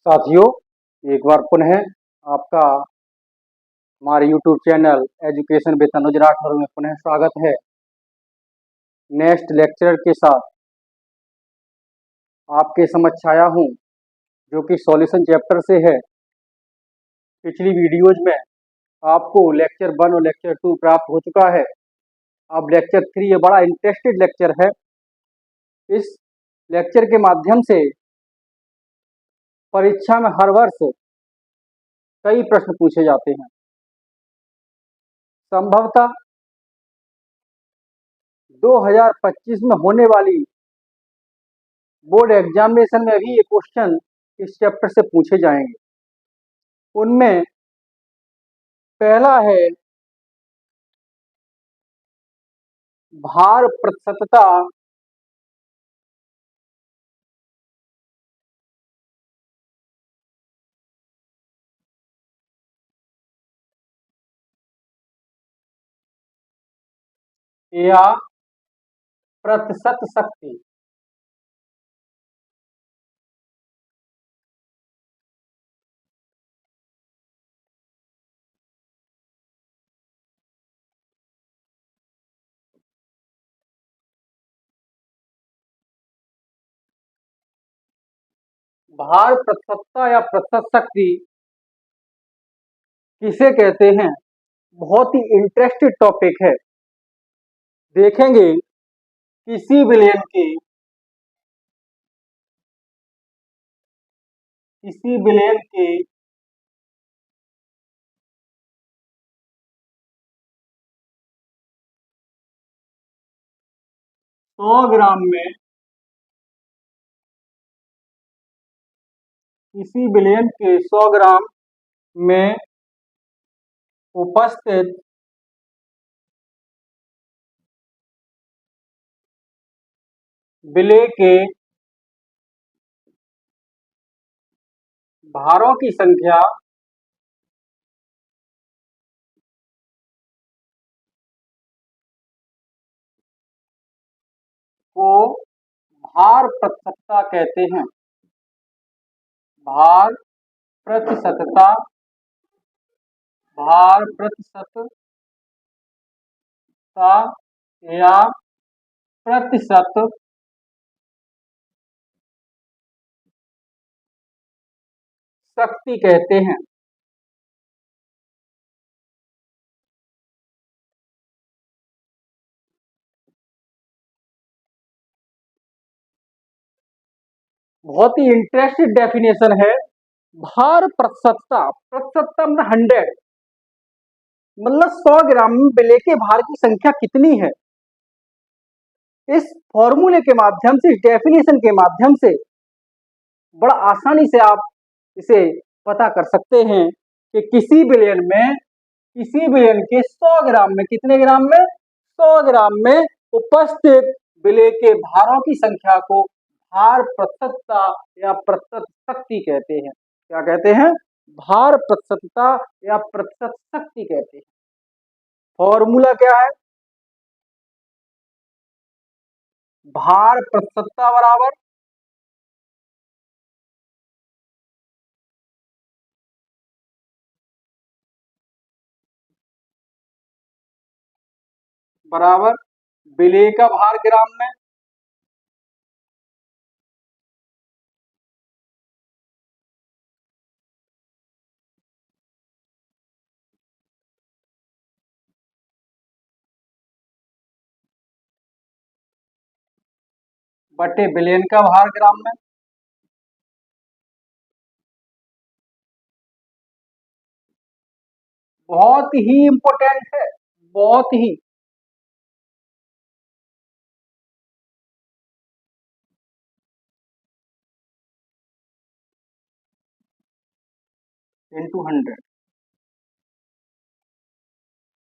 साथियों, एक बार पुनः आपका हमारे YouTube चैनल एजुकेशन विद अनुज राठौर में पुनः स्वागत है। नेक्स्ट लेक्चर के साथ आपके समक्ष आया हूँ, जो कि सॉल्यूशन चैप्टर से है। पिछली वीडियोज में आपको लेक्चर 1 और लेक्चर 2 प्राप्त हो चुका है। अब लेक्चर 3 ये बड़ा इंटरेस्टेड लेक्चर है। इस लेक्चर के माध्यम से परीक्षा में हर वर्ष कई प्रश्न पूछे जाते हैं। संभवतः 2025 में होने वाली बोर्ड एग्जामिनेशन में भी ये क्वेश्चन इस चैप्टर से पूछे जाएंगे। उनमें पहला है भार प्रतिशतता या प्रतिशत शक्ति। भार प्रतिशतता या प्रतिशत शक्ति किसे कहते हैं? बहुत ही इंटरेस्टेड टॉपिक है। देखेंगे किसी विलयन के 100 ग्राम में किसी विलयन के 100 ग्राम में उपस्थित विलेय के भारों की संख्या को भार प्रतिशतता कहते हैं। भार प्रतिशतता, भार प्रतिशतता या प्रतिशत शक्ति कहते हैं। बहुत ही इंटरेस्टेड डेफिनेशन है। भार प्रतिशतता, प्रतिशतता मतलब 100, मतलब 100 ग्राम में विलेय के भार की संख्या कितनी है। इस फॉर्मूले के माध्यम से, इस डेफिनेशन के माध्यम से बड़ा आसानी से आप इसे पता कर सकते हैं कि किसी विलयन के 100 ग्राम में, कितने ग्राम में? 100 ग्राम में उपस्थित विलेय के भारों की संख्या को भार प्रतिशतता या प्रतिशत शक्ति कहते हैं। क्या कहते हैं? भार प्रतिशतता या प्रतिशत शक्ति कहते हैं। फॉर्मूला क्या है? भार प्रतिशतता बराबर विलेय का भार ग्राम में बटे विलयन का भार ग्राम में। बहुत ही इंपॉर्टेंट है, बहुत ही। इंटू 100।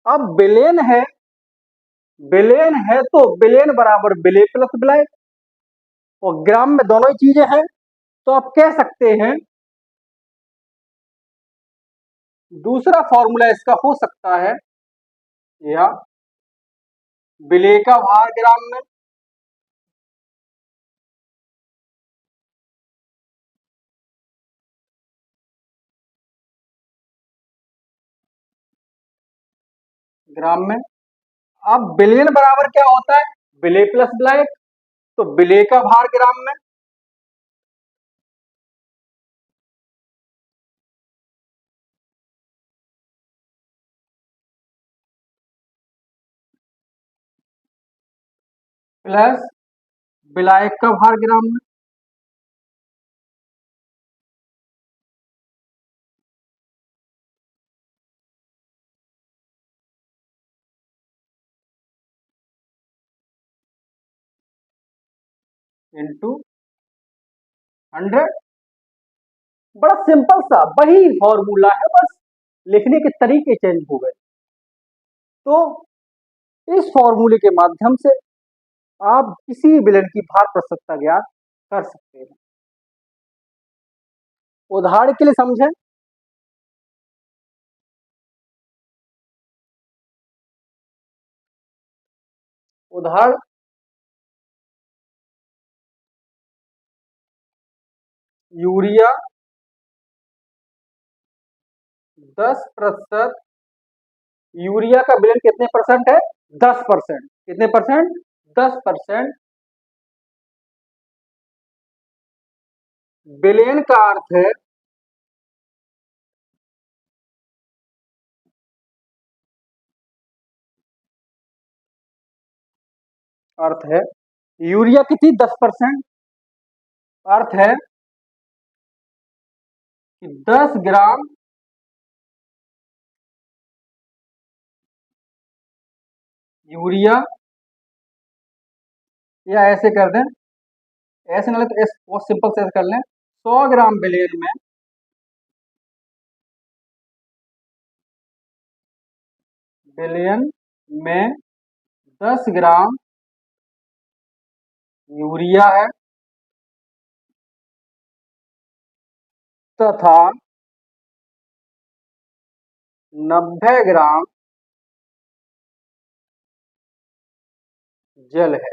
अब विलेन है तो विलेन बराबर विलेय प्लस विलय, और ग्राम में दोनों ही चीजें हैं। तो आप कह सकते हैं, दूसरा फॉर्मूला इसका हो सकता है या विलेय का भार ग्राम में ग्राम में। अब बिलियन बराबर क्या होता है? बिले प्लस ब्लैक, तो बिले का भार ग्राम में, प्लस बिलायक का भार ग्राम में, इंटू 100। बड़ा सिंपल सा वही फॉर्मूला है, बस लिखने के तरीके चेंज हो गए। तो इस फॉर्मूले के माध्यम से आप किसी भी विलेन की भार प्रसक्ता ज्ञात कर सकते हैं। उदाहरण के लिए समझें, उदाहरण यूरिया 10%, यूरिया का विलेन कितने परसेंट है? 10%। कितने परसेंट? 10%। विलेन का अर्थ है यूरिया कितनी? 10%। अर्थ है कि 10 ग्राम यूरिया, या ऐसे कर दें, ऐसे ना तो बहुत सिंपल से कर लें, 100 ग्राम विलेन में विलेन में 10 ग्राम यूरिया है तथा 90 ग्राम जल है।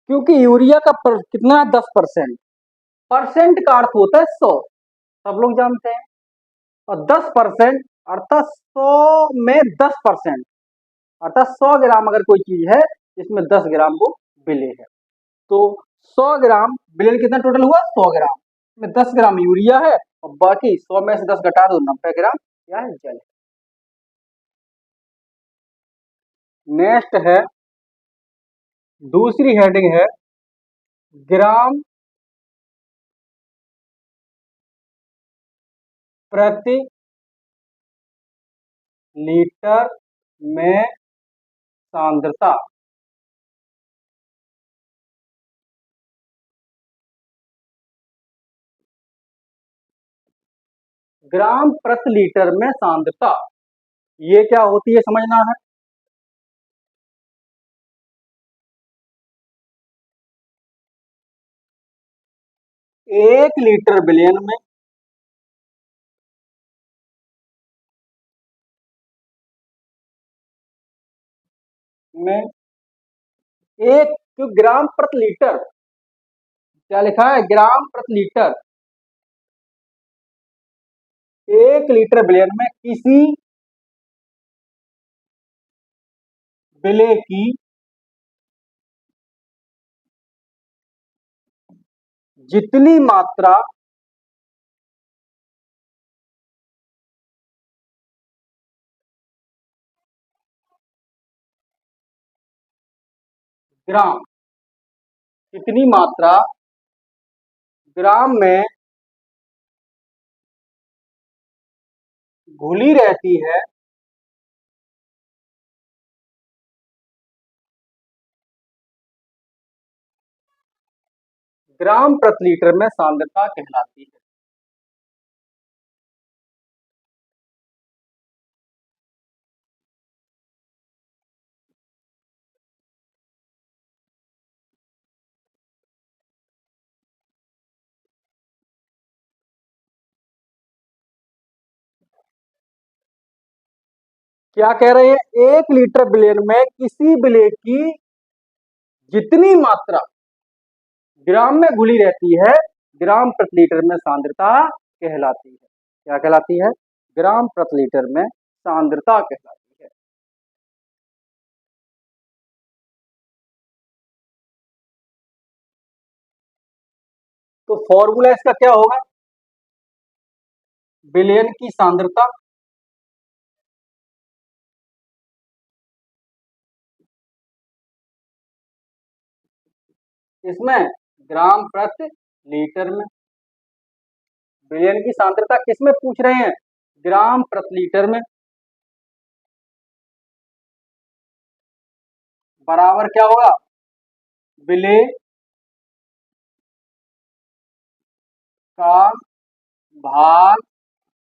क्योंकि यूरिया का कितना है? 10%। परसेंट का अर्थ होता है 100, सब लोग जानते हैं। और 10% अर्थात 100 में 10%, अर्थात 100 ग्राम अगर कोई चीज है जिसमें 10 ग्राम वो विले है, तो 100 ग्राम विलेन कितना टोटल हुआ? 100 ग्राम में 10 ग्राम यूरिया है और बाकी 100 में से 10 घटा दो, 90 ग्राम क्या है? जल है। नेक्स्ट है, दूसरी हेडिंग है ग्राम प्रति लीटर में सांद्रता। ग्राम प्रति लीटर में सांद्रता ये क्या होती है समझना है। 1 लीटर विलेन में 1 ग्राम प्रति लीटर, क्या लिखा है? ग्राम प्रति लीटर। 1 लीटर विलेन में किसी विले की जितनी मात्रा ग्राम, कितनी मात्रा ग्राम में घुली रहती है ग्राम प्रति लीटर में सांद्रता कहलाती है। क्या कह रहे हैं? 1 लीटर विलेन में किसी विले की जितनी मात्रा ग्राम में घुली रहती है ग्राम प्रति लीटर में सांद्रता कहलाती है। क्या कहलाती है? ग्राम प्रति लीटर में सांद्रता कहलाती है। तो फॉर्मूला इसका क्या होगा? विलयन की सांद्रता इसमें ग्राम प्रति लीटर में। विलयन की सांद्रता किसमें पूछ रहे हैं? ग्राम प्रति लीटर में। बराबर क्या होगा? विलय का भाग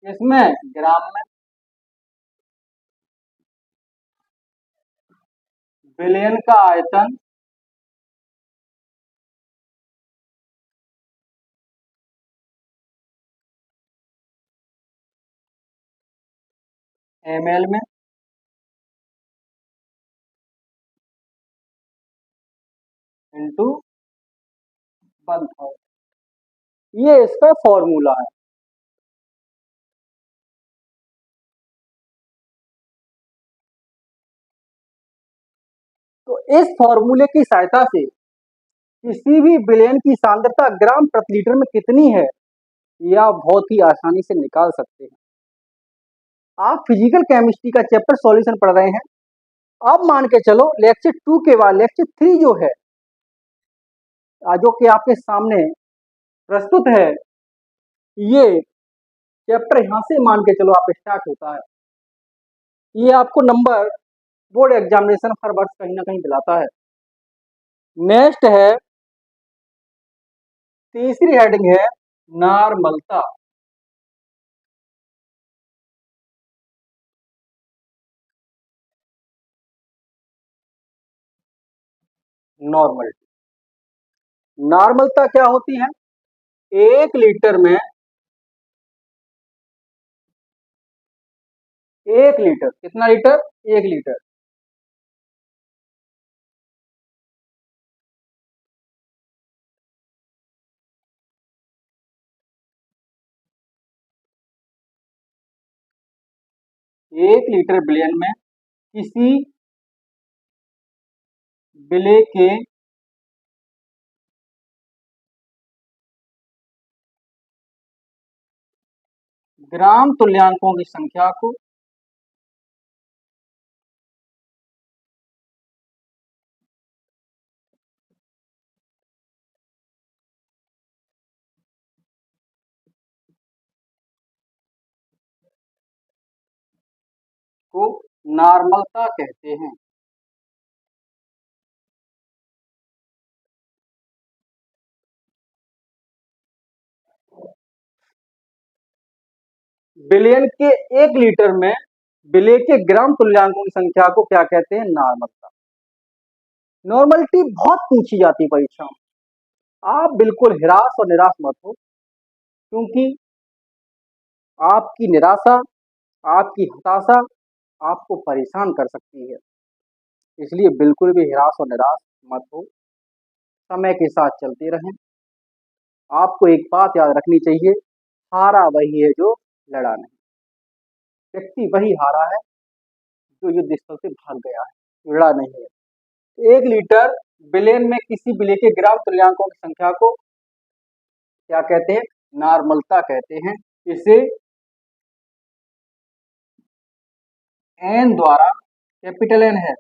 इसमें ग्राम में। विलयन का आयतन ml में इंटू 1000। ये इसका फॉर्मूला है। तो इस फॉर्मूले की सहायता से किसी भी विलयन की सांद्रता ग्राम प्रति लीटर में कितनी है, यह आप बहुत ही आसानी से निकाल सकते हैं। आप फिजिकल केमिस्ट्री का चैप्टर सॉल्यूशन पढ़ रहे हैं। अब मान के चलो लेक्चर 2 के बाद लेक्चर 3 जो है, जो कि आपके सामने प्रस्तुत है, ये चैप्टर यहां से मान के चलो आप स्टार्ट होता है। ये आपको नंबर बोर्ड एग्जामिनेशन हर वर्ष कहीं ना कहीं दिलाता है। नेक्स्ट है, तीसरी हेडिंग है नॉर्मलता। नॉर्मलिटी। नॉर्मलता क्या होती है? 1 लीटर में 1 लीटर, कितना लीटर? 1 लीटर। एक लीटर विलयन में किसी विलेय के ग्राम तुल्यांकों की संख्या को नॉर्मलता कहते हैं। विलयन के 1 लीटर में विलेय के ग्राम तुल्यांकों की संख्या को क्या कहते हैं? नॉर्मलता। नॉर्मलिटी बहुत पूछी जाती है परीक्षा में। आप बिल्कुल निराश और निराश मत हो, क्योंकि आपकी निराशा, आपकी हताशा आपको परेशान कर सकती है। इसलिए बिल्कुल भी निराश और निराश मत हो, समय के साथ चलते रहें। आपको एक बात याद रखनी चाहिए, हारा वही है जो लड़ा नहीं। व्यक्ति वही हारा है जो युद्ध स्थल से भाग गया है, लड़ा नहीं है। 1 लीटर विलयन में किसी विलेय के ग्राम तुल्यांकों की संख्या को क्या कहते हैं? नॉर्मलता कहते हैं। इसे एन द्वारा, कैपिटल एन है,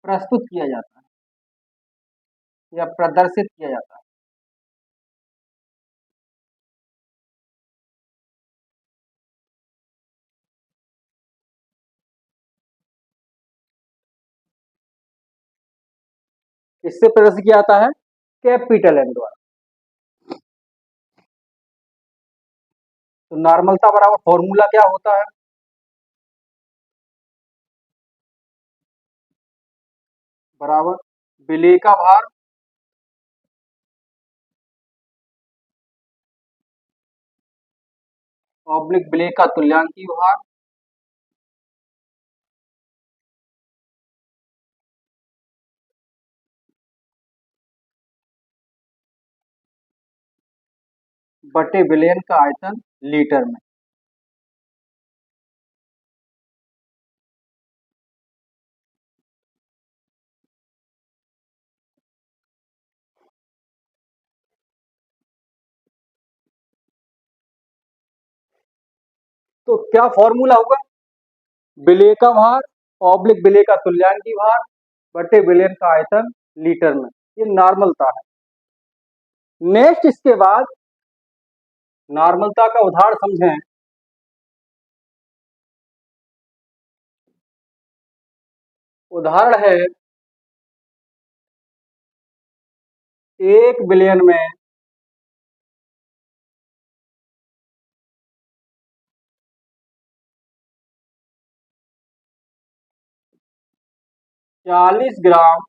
प्रस्तुत किया जाता है या प्रदर्शित किया जाता है। किससे प्रदर्शित किया जाता है? कैपिटल एन द्वारा। तो नॉर्मलता बराबर फॉर्मूला क्या होता है? बराबर विलेय का भार ऑब्लिक विलेय का तुल्यांकीय भार बटे विलयन का आयतन लीटर में। तो क्या फॉर्मूला होगा? विलेय का भार ऑब्लिक विलेय का तुल्यांकी भार बटे विलयन का आयतन लीटर में। ये नॉर्मलता है। नेक्स्ट इसके बाद नॉर्मलता का उदाहरण समझें। उदाहरण है 1 विलयन में 40 ग्राम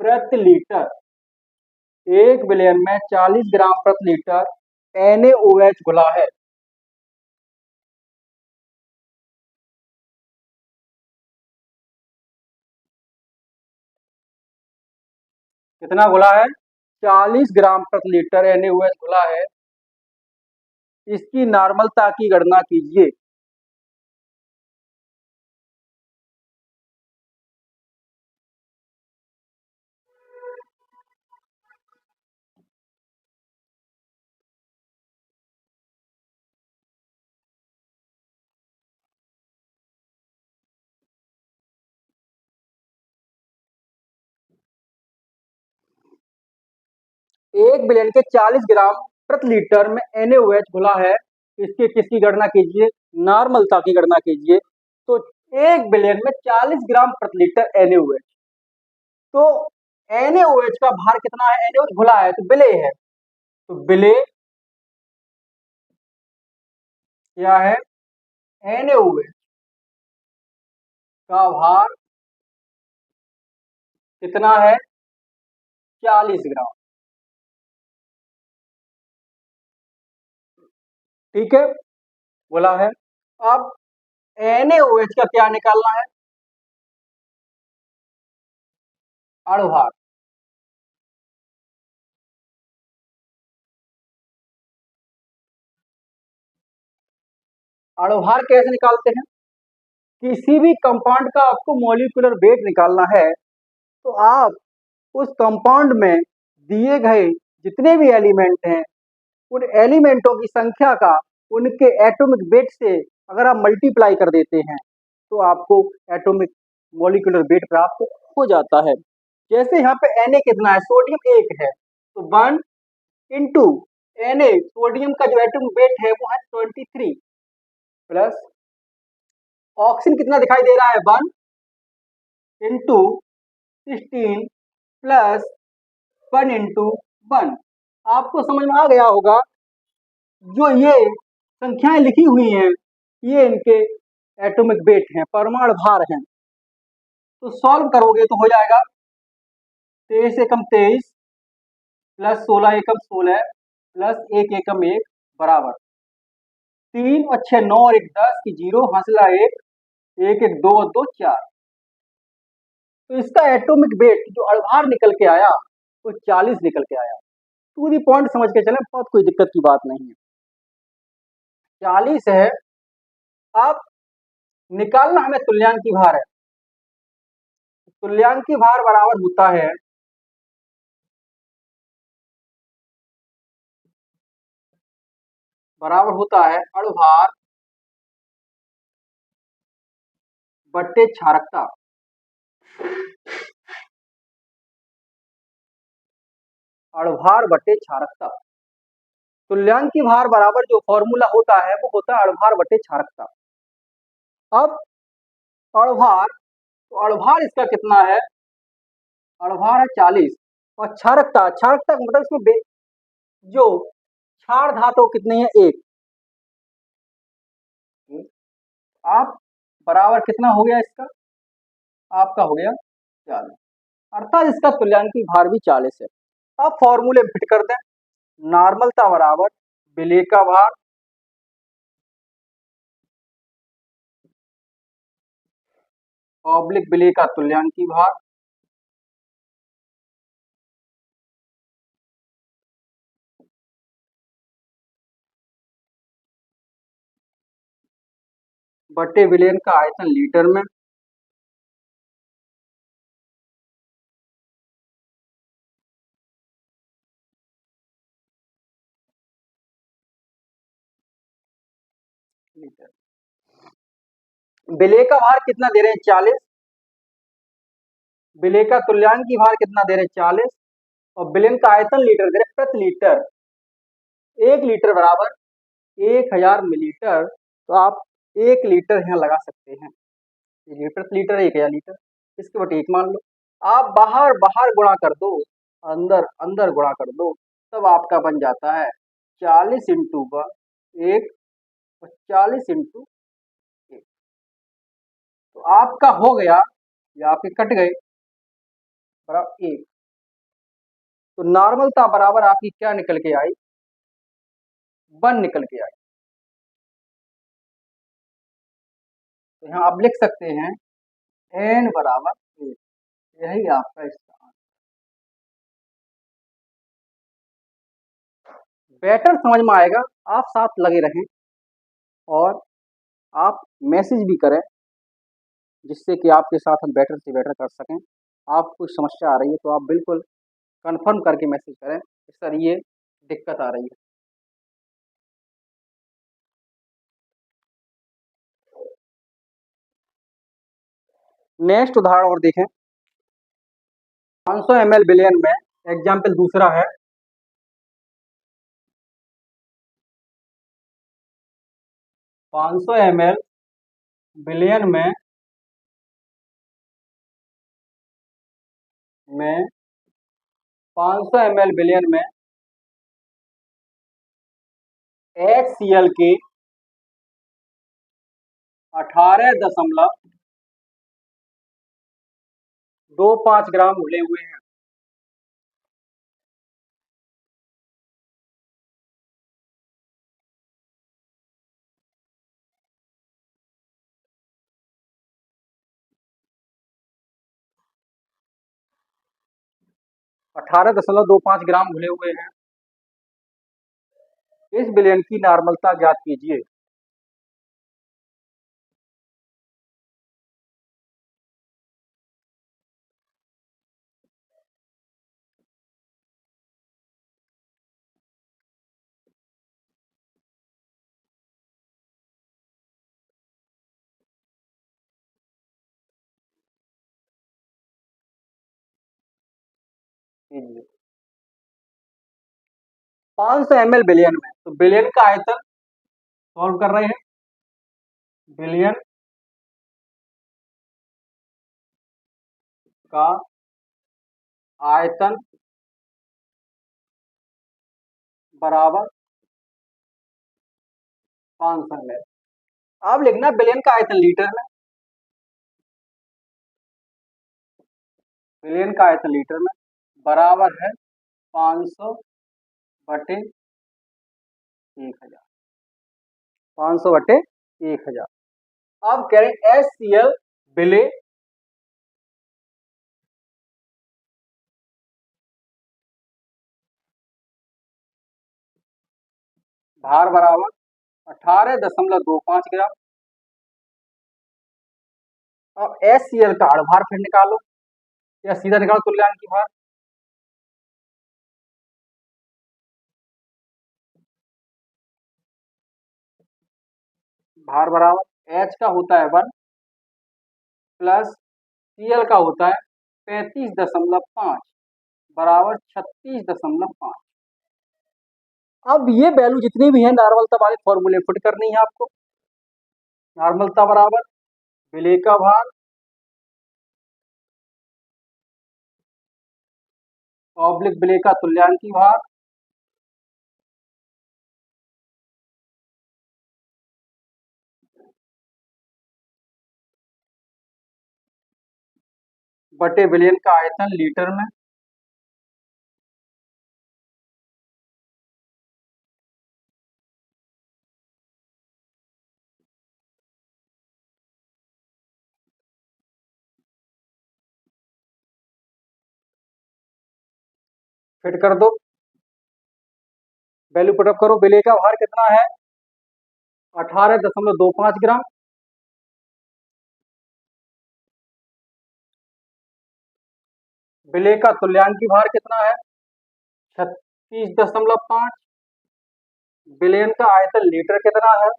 प्रति लीटर। 1 विलयन में 40 ग्राम प्रति लीटर NaOH घुला है। कितना घुला है? 40 ग्राम प्रति लीटर NaOH घुला है। इसकी नॉर्मलता की गणना कीजिए। एक विलयन के 40 ग्राम प्रति लीटर में NaOH घुला है। इसके किसकी गणना कीजिए? नॉर्मलता की गणना कीजिए। तो 1 विलयन में 40 ग्राम प्रति लीटर NaOH। तो NaOH का भार कितना है? NaOH घुला है तो विलेय है, तो विलेय क्या है? NaOH का भार कितना है? 40 ग्राम। ठीक है, बोला है। अब NaOH का क्या निकालना है? अणुभार। अणुभार कैसे निकालते हैं? किसी भी कंपाउंड का आपको मॉलिक्यूलर वेट निकालना है तो आप उस कंपाउंड में दिए गए जितने भी एलिमेंट हैं उन एलिमेंटों की संख्या का उनके एटॉमिक वेट से अगर आप मल्टीप्लाई कर देते हैं तो आपको एटॉमिक मॉलिक्यूलर वेट प्राप्त हो जाता है। जैसे यहाँ पे Na कितना है? सोडियम 1 है, तो 1 इंटू Na, सोडियम का जो एटॉमिक वेट है वो है 23 प्लस ऑक्सीजन कितना दिखाई दे रहा है? 1 इंटू 16 प्लस 1 इंटू 1। आपको समझ में आ गया होगा जो ये संख्याएं लिखी हुई हैं ये इनके एटॉमिक वेट हैं, परमाणु भार हैं। तो सॉल्व करोगे तो हो जाएगा 23 एकम 23 प्लस 16 एकम 16 प्लस 1 एकम 1 बराबर 3 और 6 9 और 1 10 की 0 हासिला 1 1 1 2 और 2 4। तो इसका एटॉमिक वेट जो अणुभार निकल के आया वो 40 निकल के आया। टू दी पॉइंट समझ के चले, बहुत कोई दिक्कत की बात नहीं है। 40 है। अब निकालना हमें तुल्यांकी भार है। तुल्यांकी भार बराबर होता है अणुभार बट्टे क्षारकता। अणुभार बट्टे क्षारकता। तुल्यांकी भार बराबर जो फॉर्मूला होता है वो होता है अणुभार बट्टे क्षारकता। अब अणुभार, तो अणुभार इसका कितना है? अणुभार है 40 और क्षारकता, क्षारकता मतलब इसमें जो क्षार धातु कितनी है? 1। आप बराबर कितना हो गया इसका? आपका हो गया 40, अर्थात इसका तुल्यांकी भार भी 40 है। अब फॉर्मूले फिट कर दें। नॉर्मलता बराबर विलेय का भार ऑब्लिक विलेय का तुल्यांकी भार बटे विलयन का आयतन लीटर में। विलेय का भार कितना दे रहे हैं? 40। विलेय का तुल्यांकी भार कितना दे रहे हैं? 40। और विलयन का आयतन लीटर दे रहे हैं, प्रति लीटर। 1 लीटर बराबर 1000 मिलीलीटर। तो आप 1 लीटर यहाँ लगा सकते हैं। ये प्रति लीटर 1000 लीटर, इसके बटे 1 मान लो। आप बाहर बाहर गुणा कर दो, अंदर अंदर गुणा कर दो, तब आपका बन जाता है 40 इंटू 1 और 40 इंटू 1। तो आपका हो गया, ये आपके कट गए, बराबर 1। तो नॉर्मलता बराबर आपकी क्या निकल के आई? 1 निकल के आई। तो यहाँ आप लिख सकते हैं n बराबर 1। यही आपका इसका आंसर। बेटर समझ में आएगा, आप साथ लगे रहें और आप मैसेज भी करें, जिससे कि आपके साथ हम बेटर से बेटर कर सकें। आपको कुछ समस्या आ रही है तो आप बिल्कुल कंफर्म करके मैसेज करें कि सर ये दिक्कत आ रही है। नेक्स्ट उदाहरण और देखें। 500 ml विलयन में, एग्जाम्पल दूसरा है, 500 ml विलयन में 500 ml विलयन में HCl के 18.25 ग्राम घुले हुए हैं। अठारह दशमलव दो पांच ग्राम घुले हुए हैं। इस विलयन की नॉर्मलता ज्ञात कीजिए। कीजिए 500 ml विलयन में, तो विलयन का आयतन सॉल्व कर रहे हैं। विलयन का आयतन बराबर 500 ml। अब लिखना विलयन का आयतन लीटर में। विलयन का आयतन लीटर में बराबर है 500 बटे 1000। 500 बटे 1000। अब कह रहे हैं HCl विलय भार बराबर 18.25 ग्राम। अब HCl का भार फिर निकालो, या सीधा निकालो तुल्यांकी भार। भार बराबर H का होता है 1 प्लस Cl का होता है 35.5 बराबर 36.5। अब ये वैल्यू जितनी भी है नॉर्मलता वाले फॉर्मूले पुट करनी है आपको। नॉर्मलता बराबर विलय का भार ऑब्लिक विलय का तुल्यांकी भार बटे विलयन का आयतन लीटर में। फिट कर दो, वैल्यू पुटअप करो। विलय का भार कितना है? 18.25 ग्राम। विलेय का तुल्यांकी भार कितना है? 36.5। विलयन का आयतन लीटर कितना है?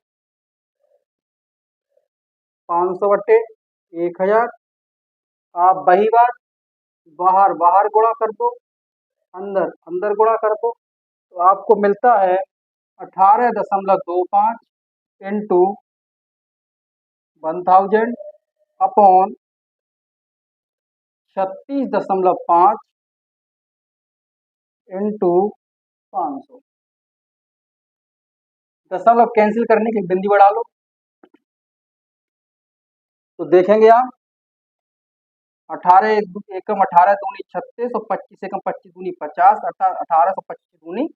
500/1000। आप वही बात बाहर बाहर गुणा कर दो, अंदर अंदर गुणा कर दो, तो आपको मिलता है 18.25 इंटू 1000 अपॉन 36.5 इंटू 500। दशमलव कैंसिल करने की बिंदी बढ़ा लो, तो देखेंगे आप 18 एकम 18 दूनी 36 और 25 एकम 25 दूनी 50, 1825 दूनी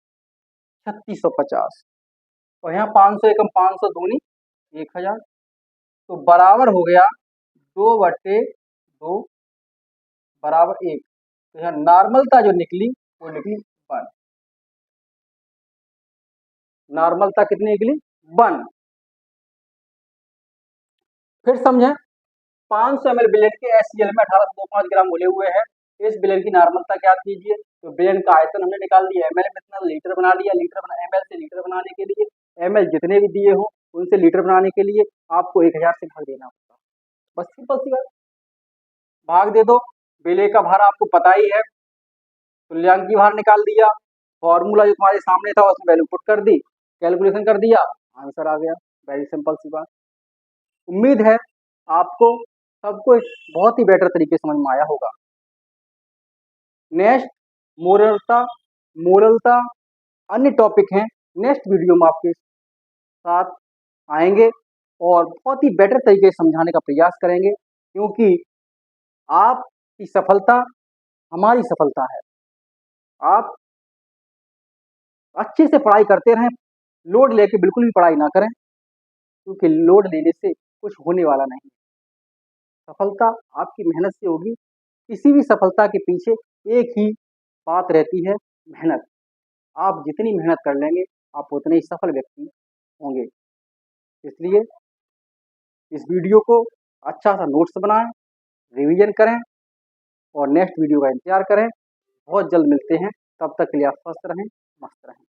3650 और यहाँ 500 एकम 500 दूनी 1000, तो बराबर हो गया 2/2 बराबर 1। तो यहाँ नॉर्मलता जो निकली वो निकली 1। नॉर्मलता कितनी निकली? 1। फिर समझें, 500 ml विलेन के HCl में 1825 ग्राम घुले हुए हैं। इस विलेन की नॉर्मलता क्या कीजिए, तो विलेन का आयतन हमने निकाल दिया, ml में इतना लीटर बना लिया, ml से लीटर बनाने के लिए ml जितने भी दिए हो उनसे लीटर बनाने के लिए आपको 1000 से भाग देना होगा। बस सिंपल सी बात, भाग दे दो। विलेय का भार आपको पता ही है, तुल्यांकी भार निकाल दिया, फॉर्मूला जो तुम्हारे सामने था उसमें वैल्यू पुट कर दी, कैलकुलेशन कर दिया, आंसर आ गया। वेरी सिंपल सी बात। उम्मीद है आपको सब कुछ बहुत ही बेटर तरीके से समझ में आया होगा। नेक्स्ट मोरलता अन्य टॉपिक हैं, नेक्स्ट वीडियो में आपके साथ आएंगे और बहुत ही बेटर तरीके से समझाने का प्रयास करेंगे, क्योंकि आपकी सफलता हमारी सफलता है। आप अच्छे से पढ़ाई करते रहें, लोड लेके बिल्कुल भी पढ़ाई ना करें, क्योंकि लोड लेने से कुछ होने वाला नहीं। सफलता आपकी मेहनत से होगी। किसी भी सफलता के पीछे एक ही बात रहती है, मेहनत। आप जितनी मेहनत कर लेंगे आप उतने ही सफल व्यक्ति होंगे। इसलिए इस वीडियो को अच्छा सा नोट्स बनाएं, रिवीजन करें और नेक्स्ट वीडियो का इंतजार करें। बहुत जल्द मिलते हैं, तब तक के लिए आप स्वस्थ रहें, मस्त रहें।